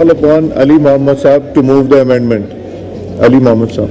call upon Ali Mohammed Saab to move the amendment. Ali Mohammed Saab,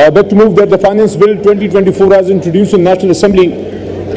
I'd like to move that the Finance Bill 2024 as introduced in National Assembly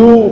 2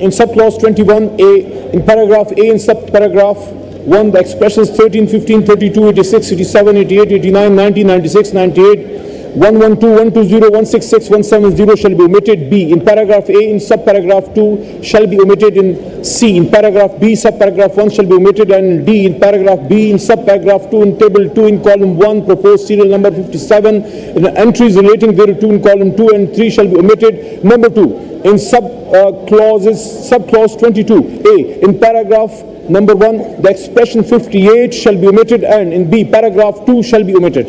in sub clause 21A in paragraph A in sub paragraph 1 the expressions 13, 15, 32, 86, 87, 88, 89, 90, 96, 98, 112, 120, 166, 170 shall be omitted. B in paragraph A in sub paragraph 2 shall be omitted. In C in paragraph B sub paragraph 1 shall be omitted, and D in paragraph B in sub paragraph 2 in table 2 in column 1 proposed serial number 57 in entries relating thereto in column 2 and 3 shall be omitted. Number 2 in sub clause 22A in paragraph number 1 the expression 58 shall be omitted, and in B paragraph 2 shall be omitted.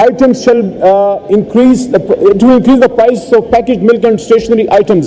items shall increase the price of packaged milk and stationery items।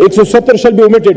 170 shall be omitted।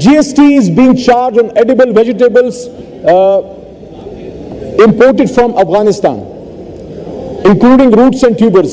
GST is being charged on edible vegetables imported from Afghanistan, including roots and tubers।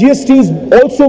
GST is also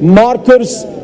markers।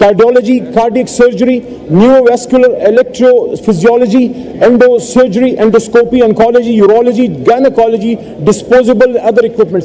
cardiology, cardiac surgery, neurovascular, electrophysiology, endosurgery, endoscopy, oncology, urology, gynecology, disposable other equipment।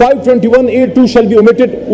521A2 shall be omitted।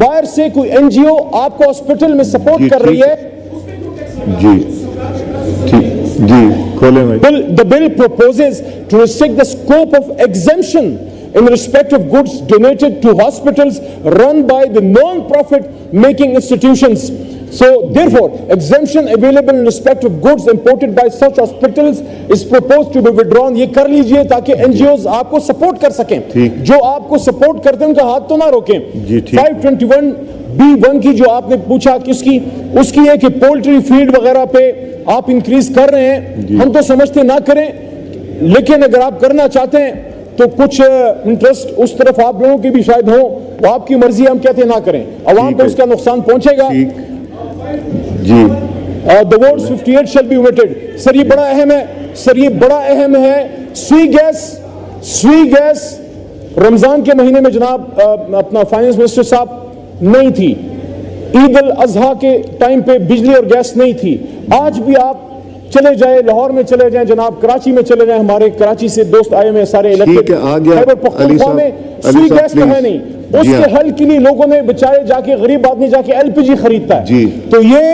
باہر سے کوئی NGO آپ کو hospital میں support کر رہی ہے. جی جی کھولیں بھائی. The bill proposes to restrict the scope of exemption in respect of goods donated to hospitals run by the non-profit making institutions. So therefore, exemption available in respect of goods imported by such hospitals is proposed to be withdrawn. یہ کر لیجئے تاکہ NGOs آپ کو support کر سکیں. جو آپ کو سپورٹ کرتے ہیں ان کا ہاتھ تو نہ روکیں. 521(b)(1) کی جو آپ نے پوچھا کس کی، اس کی ہے کہ پولٹری فیڈ وغیرہ پہ آپ انکریز کر رہے ہیں. ہم تو سمجھتے نہ کریں، لیکن اگر آپ کرنا چاہتے ہیں تو کچھ انٹرسٹ اس طرف آپ لوگوں کی بھی شاید ہوں، وہ آپ کی مرضی. ہم کہتے ہیں نہ کریں، عوام کو اس کا نقصان پہنچے گا. جی the words 58 shall be omitted. سر یہ بڑا اہم ہے، سر یہ بڑا اہم ہے. سوئی گیس رمضان کے مہینے میں جناب اپنا فائنانس منسٹر صاحب نہیں تھی. عید الاضحیٰ کے ٹائم پہ بجلی اور گیس نہیں تھی. آج بھی آپ چلے جائیں، لاہور میں چلے جائیں جناب، کراچی میں چلے جائیں، ہمارے کراچی سے دوست آئے ہوئے سارے الیکٹڈ، خیبر پختونخوا میں سوئی گیس تو ہے نہیں. اس کے حل کے لیے لوگوں نے بچارے جا کے، غریب آدمی جا کے LPG خریدتا ہے. تو یہ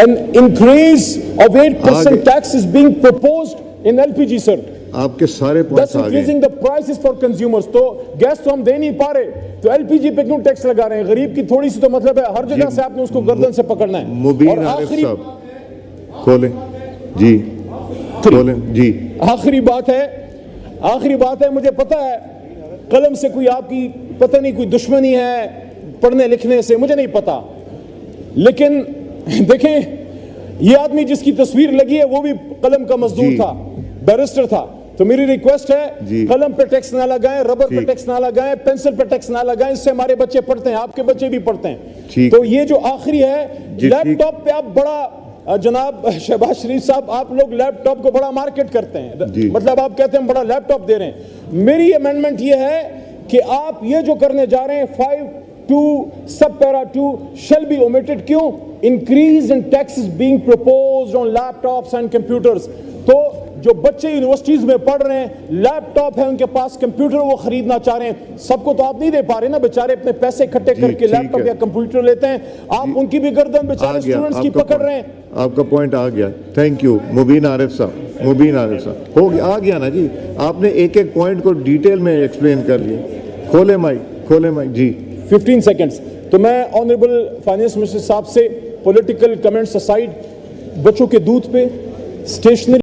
an increase of 8% tax is being proposed in LPG sir. آپ کے سارے points That's increasing the prices for consumers. تو گیس تو ہم دے نہیں پا رہے تو LPG پہ کیوں ٹیکس لگا رہے ہیں؟ غریب کی تھوڑی سی تو مطلب ہے ہر جگہ سے آپ نے اس کو گردن سے پکڑنا ہے. مبین عارف صاحب کھولیں. جی کھولیں. جی آخری بات ہے، مجھے پتا ہے قلم سے کوئی آپ کی پتہ نہیں کوئی دشمنی ہے پڑھنے لکھنے سے، مجھے نہیں پتا، لیکن دیکھیں یہ آدمی جس کی تصویر لگی ہے وہ بھی قلم کا مزدور تھا، بیرسٹر تھا. تو میری ریکویسٹ ہے قلم پہ ٹیکس نہ لگائیں، ربر پہ ٹیکس نہ لگائیں، پینسل پہ ٹیکس نہ لگائیں. اس سے ہمارے بچے پڑھتے ہیں، آپ کے بچے بھی پڑھتے ہیں. تو یہ جو آخری ہے، لیپ ٹاپ پہ آپ بڑا جناب شہباز شریف صاحب آپ لوگ لیپ ٹاپ کو بڑا مارکیٹ کرتے ہیں، مطلب آپ کہتے ہیں بڑا لیپ ٹاپ دے رہے ہیں. میری امینڈمنٹ یہ ہے کہ آپ یہ جو کرنے جا رہے ہیں 5(2) sub para 2 shall be omitted. کیوں؟ increase in taxes being proposed on laptops and computers. تو جو بچے یونیورسٹیز میں پڑھ رہے ہیں، لیپ ٹاپ ہے ان کے پاس، کمپیوٹر وہ خریدنا چاہ رہے ہیں. سب کو تو آپ نہیں دے پا رہے نا، بیچارے اپنے پیسے اکٹھے کر کے لیپ ٹاپ یا کمپیوٹر لیتے ہیں. آپ ان کی بھی گردن بیچارے اسٹوڈنٹس کی پکڑ رہے ہیں. آپ کا پوائنٹ آ گیا. تھینک یو مبین عارف صاحب. ہو گیا، آ گیا نا جی. آپ نے ایک ایک پوائنٹ کو ڈیٹیل میں ایکسپلین کر لیا. کھولیں مائک. جی 15 سیکنڈز. تو میں آنریبل فائنانس منسٹر صاحب سے پولیٹیکل کمنٹس اسائڈ، بچوں کے دودھ پہ، اسٹیشنری